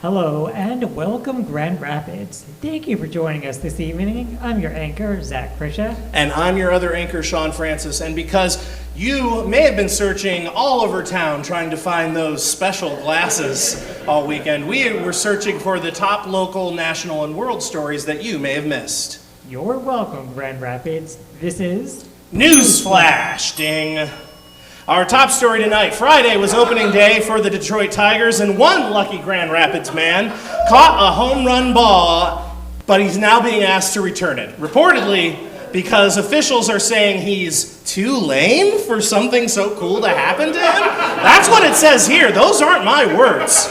Hello and welcome Grand Rapids. Thank you for joining us this evening. I'm your anchor, Zach Krishef. And I'm your other anchor, Sean Francis. And because you may have been searching all over town trying to find those special glasses all weekend, we were searching for the top local, national, and world stories that you may have missed. You're welcome, Grand Rapids. This is NewsFlash, ding. Our top story tonight, Friday was opening day for the Detroit Tigers, and one lucky Grand Rapids man caught a home run ball, but he's now being asked to return it. Reportedly, because officials are saying he's too lame for something so cool to happen to him? That's what it says here. Those aren't my words.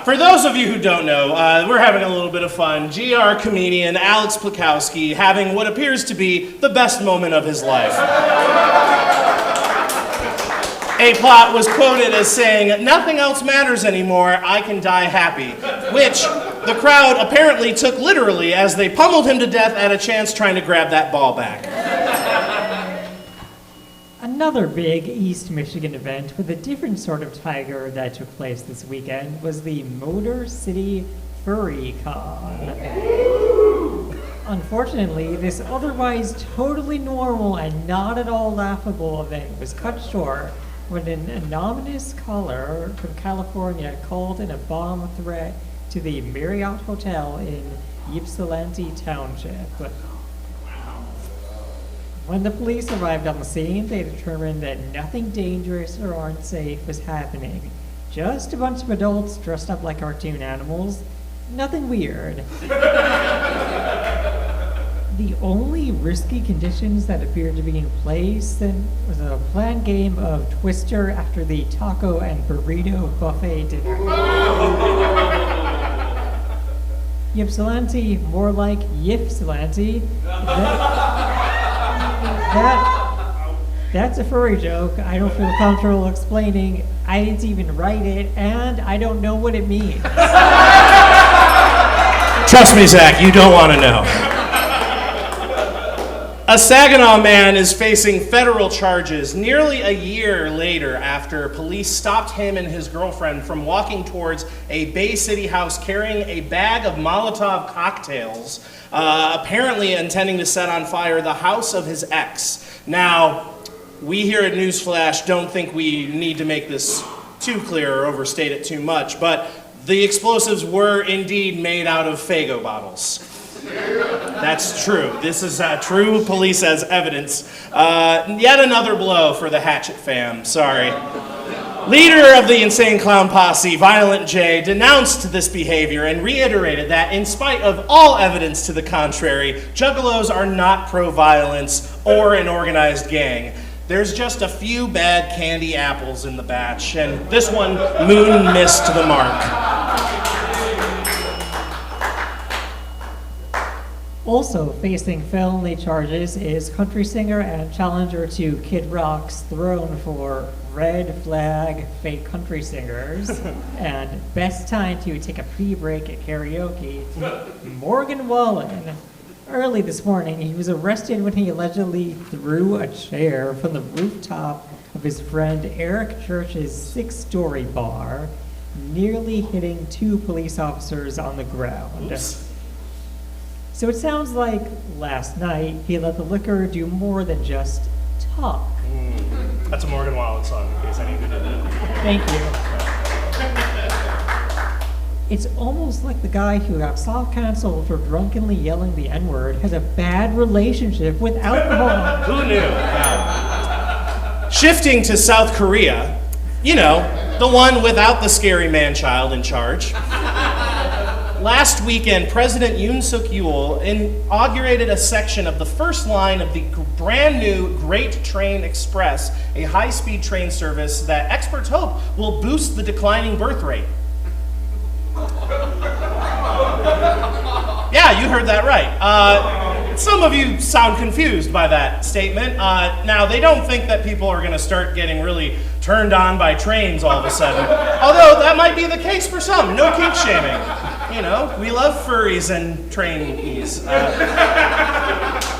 For those of you who don't know, we're having a little bit of fun. GR comedian Alex Plakowski having what appears to be the best moment of his life. A plot was quoted as saying, "Nothing else matters anymore, I can die happy," which the crowd apparently took literally as they pummeled him to death at a chance trying to grab that ball back. another big East Michigan event with a different sort of tiger that took place this weekend was the Motor City Furry Con. Unfortunately, this otherwise totally normal and not at all laughable event was cut short when an anonymous caller from California called in a bomb threat to the Marriott Hotel in Ypsilanti Township. When the police arrived on the scene, they determined that nothing dangerous or unsafe was happening. Just a bunch of adults dressed up like cartoon animals. Nothing weird. The only risky conditions that appeared to be in place then was a planned game of Twister after the taco and burrito buffet dinner. Ypsilanti, more like Ypsilanti. That's a furry joke. I don't feel comfortable explaining. I didn't even write it, and I don't know what it means. Trust me, Zach, you don't want to know. A Saginaw man is facing federal charges nearly a year later after police stopped him and his girlfriend from walking towards a Bay City house carrying a bag of Molotov cocktails, apparently intending to set on fire the house of his ex. Now, we here at NewsFlash don't think we need to make this too clear or overstate it too much, but the explosives were indeed made out of Faygo bottles. That's true. This is true. Police has evidence. Yet another blow for the Hatchet fam. Sorry. Leader of the Insane Clown Posse, Violent J, denounced this behavior and reiterated that in spite of all evidence to the contrary, Juggalos are not pro-violence or an organized gang. There's just a few bad candy apples in the batch, and this one moon missed the mark. Also facing felony charges is country singer and challenger to Kid Rock's throne for Red Flag Fake Country Singers and best time to take a pre-break at karaoke, Morgan Wallen. Early this morning, he was arrested when he allegedly threw a chair from the rooftop of his friend Eric Church's 6-story bar, nearly hitting 2 police officers on the ground. Oops. So it sounds like last night he let the liquor do more than just talk. That's a Morgan Wallen song, in case anyone didn't know. Thank you. It's almost like the guy who got soft canceled for drunkenly yelling the N-word has a bad relationship with alcohol. Who knew? Shifting to South Korea, you know, the one without the scary man-child in charge. Last weekend, President Yoon Suk-yeol inaugurated a section of the first line of the brand new Great Train Express, a high-speed train service that experts hope will boost the declining birth rate. Yeah, you heard that right. Some of you sound confused by that statement. Now, they don't think that people are going to start getting really turned on by trains all of a sudden, although that might be the case for some. No kink shaming. You know, we love furries and train-ease.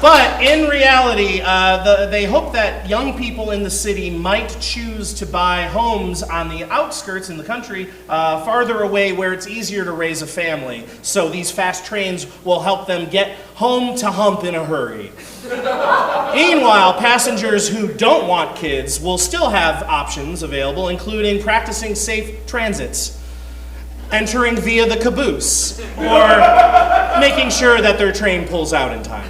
But in reality, they hope that young people in the city might choose to buy homes on the outskirts in the country, farther away where it's easier to raise a family. So these fast trains will help them get home to hump in a hurry. Meanwhile, passengers who don't want kids will still have options available, including practicing safe transits, entering via the caboose, or making sure that their train pulls out in time.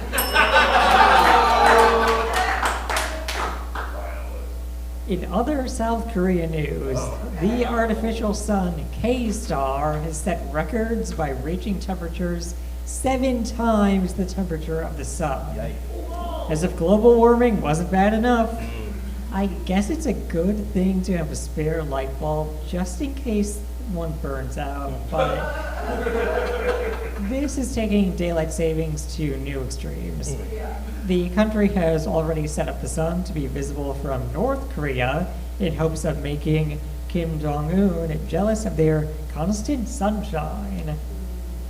In other South Korean news, the artificial sun K-Star has set records by reaching temperatures 7 times the temperature of the sun. As if global warming wasn't bad enough, I guess it's a good thing to have a spare light bulb just in case one burns out, but this is taking daylight savings to new extremes. The country has already set up the sun to be visible from North Korea in hopes of making Kim Jong-un jealous of their constant sunshine.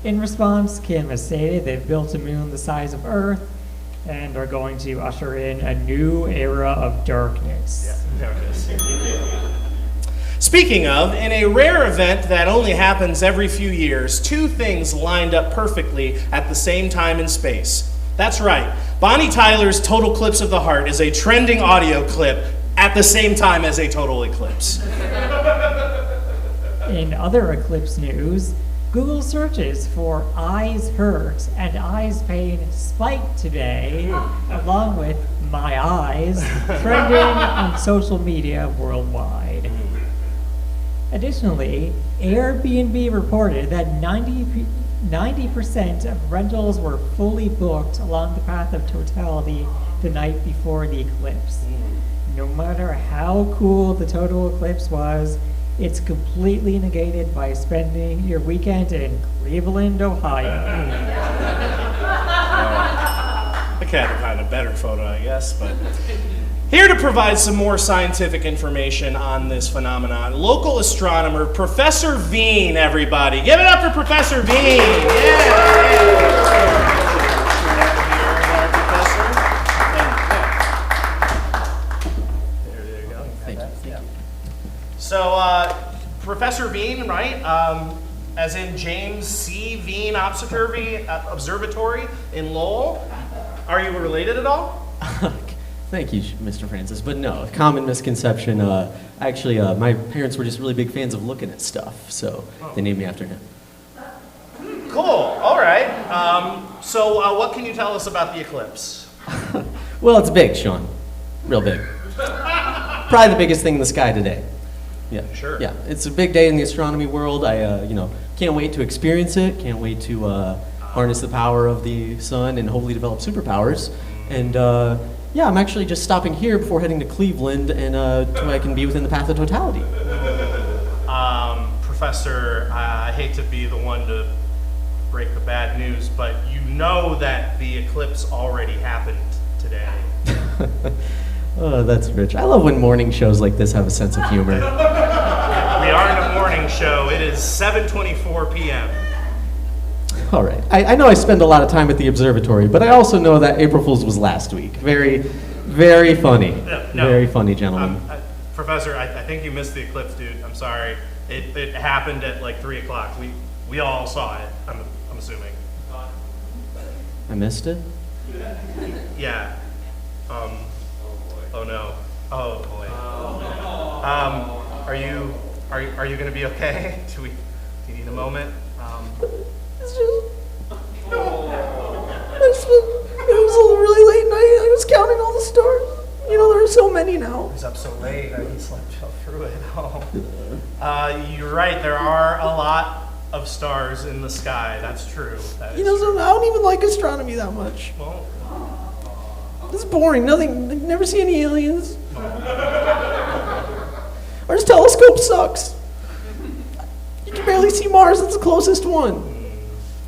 In response, Kim has stated they've built a moon the size of Earth and are going to usher in a new era of darkness. Yeah, there it is. Speaking of, in a rare event that only happens every few years, 2 things lined up perfectly at the same time in space. That's right, Bonnie Tyler's Total Eclipse of the Heart is a trending audio clip at the same time as a total eclipse. In other eclipse news, Google searches for eyes hurt and eyes pain spiked today, along with my eyes, trending on social media worldwide. Additionally, Airbnb reported that 90% of rentals were fully booked along the path of totality the night before the eclipse. No matter how cool the total eclipse was, it's completely negated by spending your weekend in Cleveland, Ohio. I could have had a better photo, I guess, but... Here to provide some more scientific information on this phenomenon, local astronomer Professor Veen, everybody. Give it up for Professor Veen. There you go. Thank you. So, Professor Veen, right? As in James C. Veen Observatory in Lowell. Are you related at all? Thank you, Mr. Francis. But no, common misconception. Actually, my parents were just really big fans of looking at stuff, so they named me after him. Cool. All right. So what can you tell us about the eclipse? Well, it's big, Sean. Real big. Probably the biggest thing in the sky today. Yeah. Sure. Yeah, it's a big day in the astronomy world. I, can't wait to experience it. Can't wait to harness the power of the sun and hopefully develop superpowers. And yeah, I'm actually just stopping here before heading to Cleveland, and so I can be within the path of totality. Professor, I hate to be the one to break the bad news, but you know that the eclipse already happened today. Oh, that's rich. I love when morning shows like this have a sense of humor. We are in a morning show. It is 7:24 p.m. All right. I know I spend a lot of time at the observatory, but I also know that April Fool's was last week. Very, very funny. No. Very funny, gentlemen. Professor, I think you missed the eclipse, dude. I'm sorry. It happened at like 3 o'clock. We all saw it, I'm assuming. I missed it? Yeah. Oh no. Oh boy. Are you going to be okay? Do you need a moment? It's just... It was a really late night. I was counting all the stars. There are so many now. I was up so late, I slept through it. Oh. You're right, there are a lot of stars in the sky. That's true. That is true. I don't even like astronomy that much. Well, It's boring. Nothing. Never see any aliens. Our telescope sucks. You can barely see Mars. It's the closest one.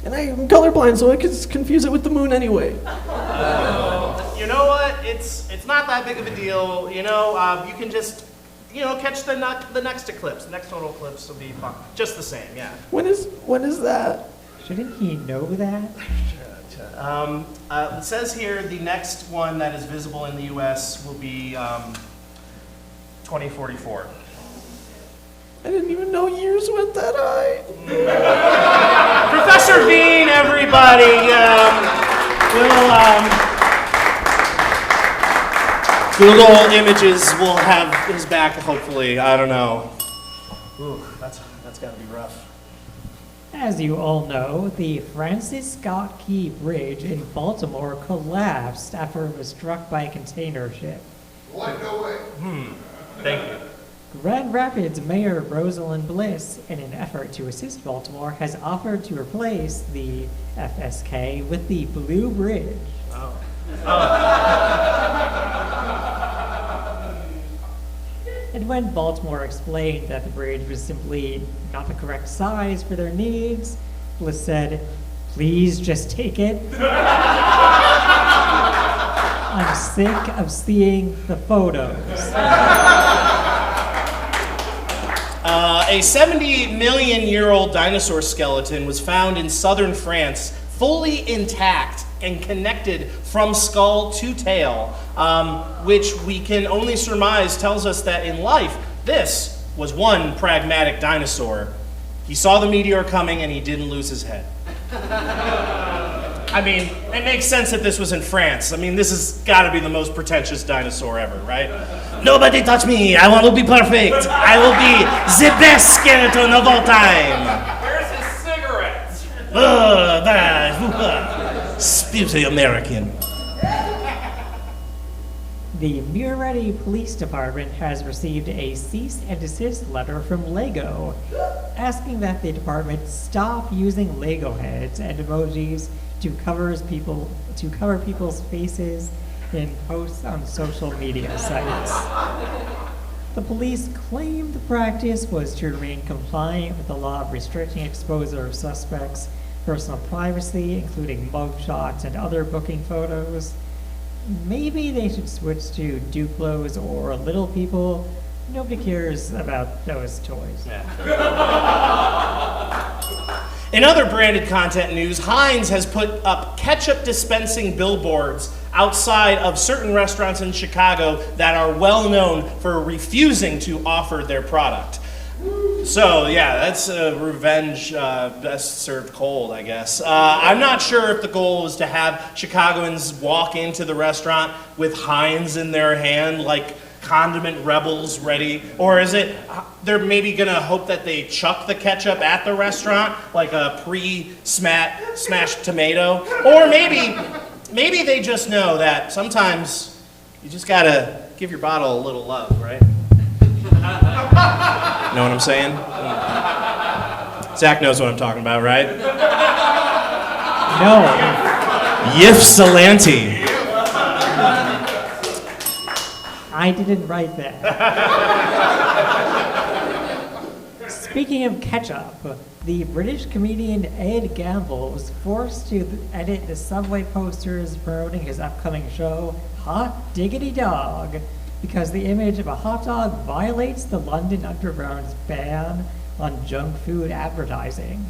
And I'm colorblind, so I could confuse it with the moon anyway. you know what? It's not that big of a deal. You can just catch the next eclipse. The next total eclipse will be fun. Just the same, yeah. When is that? Shouldn't he know that? It says here the next one that is visible in the U.S. will be 2044. I didn't even know years went that high. Professor Bean, everybody, Google Images will have his back, hopefully. I don't know. Ooh, that's got to be rough. As you all know, the Francis Scott Key Bridge in Baltimore collapsed after it was struck by a container ship. What? No way. Thank you. Grand Rapids Mayor Rosalind Bliss, in an effort to assist Baltimore, has offered to replace the FSK with the Blue Bridge. And when Baltimore explained that the bridge was simply not the correct size for their needs, Bliss said, "Please just take it. I'm sick of seeing the photos." A 70-million-year-old dinosaur skeleton was found in southern France, fully intact and connected from skull to tail, which we can only surmise tells us that in life, this was one pragmatic dinosaur. He saw the meteor coming and he didn't lose his head. I mean, it makes sense that this was in France. I mean, this has got to be the most pretentious dinosaur ever, right? Nobody touch me. I want to be perfect. I will be the best skeleton of all time. Where's his cigarettes? Spooky American. The Murray Police Department has received a cease and desist letter from Lego, asking that the department stop using Lego heads and emojis to cover people's faces in posts on social media sites. The police claim the practice was to remain compliant with the law restricting exposure of suspects' personal privacy, including mugshots and other booking photos. Maybe they should switch to Duplos or Little People. Nobody cares about those toys. In other branded content news, Heinz has put up ketchup dispensing billboards outside of certain restaurants in Chicago that are well known for refusing to offer their product. So yeah, that's revenge best served cold, I guess. I'm not sure if the goal was to have Chicagoans walk into the restaurant with Heinz in their hand, like condiment rebels ready, or is it they're maybe gonna hope that they chuck the ketchup at the restaurant like a pre-smashed tomato, or maybe they just know that sometimes you just gotta give your bottle a little love, right? Know what I'm saying? Zach knows what I'm talking about, right? No. Ypsilanti. I didn't write that. Speaking of ketchup, the British comedian Ed Gamble was forced to edit the subway posters promoting his upcoming show, Hot Diggity Dog, because the image of a hot dog violates the London Underground's ban on junk food advertising.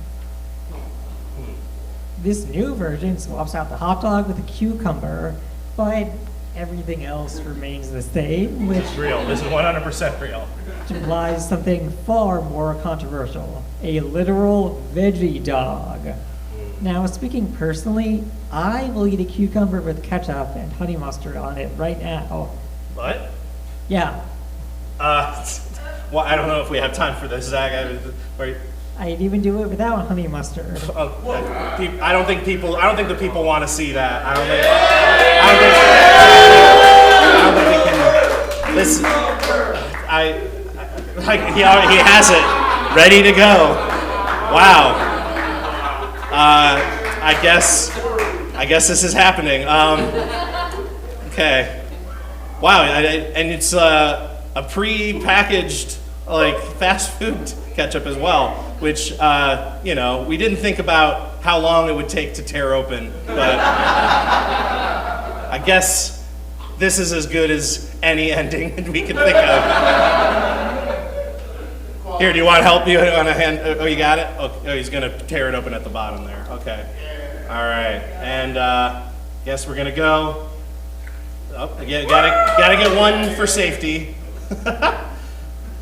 This new version swaps out the hot dog with a cucumber, but everything else remains the same, which Real. This is 100% real. implies something far more controversial: a literal veggie dog. Now, speaking personally, I will eat a cucumber with ketchup and honey mustard on it right now. What? Yeah, Well, I don't know if we have time for this, Zach. I'd even do it without honey mustard. I don't think the people want to see that. I don't think they can. This, he has it ready to go. Wow. I guess this is happening. Okay. Wow, and it's a pre-packaged like fast food ketchup as well, which we didn't think about how long it would take to tear open, but I guess this is as good as any ending that we can think of. Here, do you want help? You on a hand? Oh, you got it. Oh, he's gonna tear it open at the bottom there. Okay. All right, and guess we're gonna go. Oh, again, gotta get one for safety.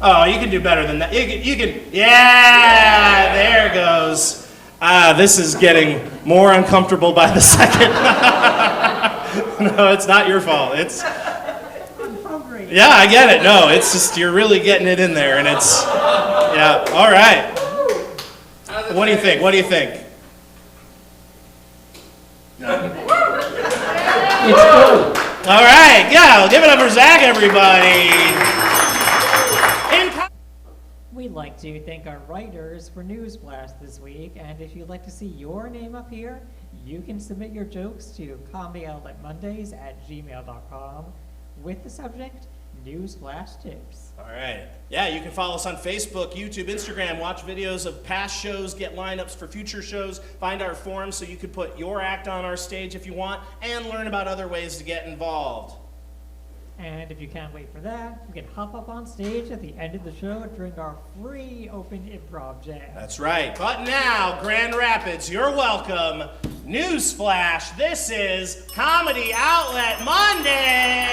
Oh, you can do better than that. You can. Yeah, there it goes. This is getting more uncomfortable by the second. No, it's not your fault. It's. Yeah, I get it. No, it's just you're really getting it in there, and it's. Yeah. All right. What do you think? What do you think? It's good. All right, yeah, give it up for Zach, everybody. We'd like to thank our writers for NewsFlash this week, and if you'd like to see your name up here, you can submit your jokes to comedyoutletmondays@gmail.com with the subject, NewsFlash Tips. All right. Yeah, you can follow us on Facebook, YouTube, Instagram, watch videos of past shows, get lineups for future shows, find our forums so you can put your act on our stage if you want, and learn about other ways to get involved. And if you can't wait for that, you can hop up on stage at the end of the show during our free open improv jam. That's right. But now, Grand Rapids, you're welcome. Newsflash, this is Comedy Outlet Monday.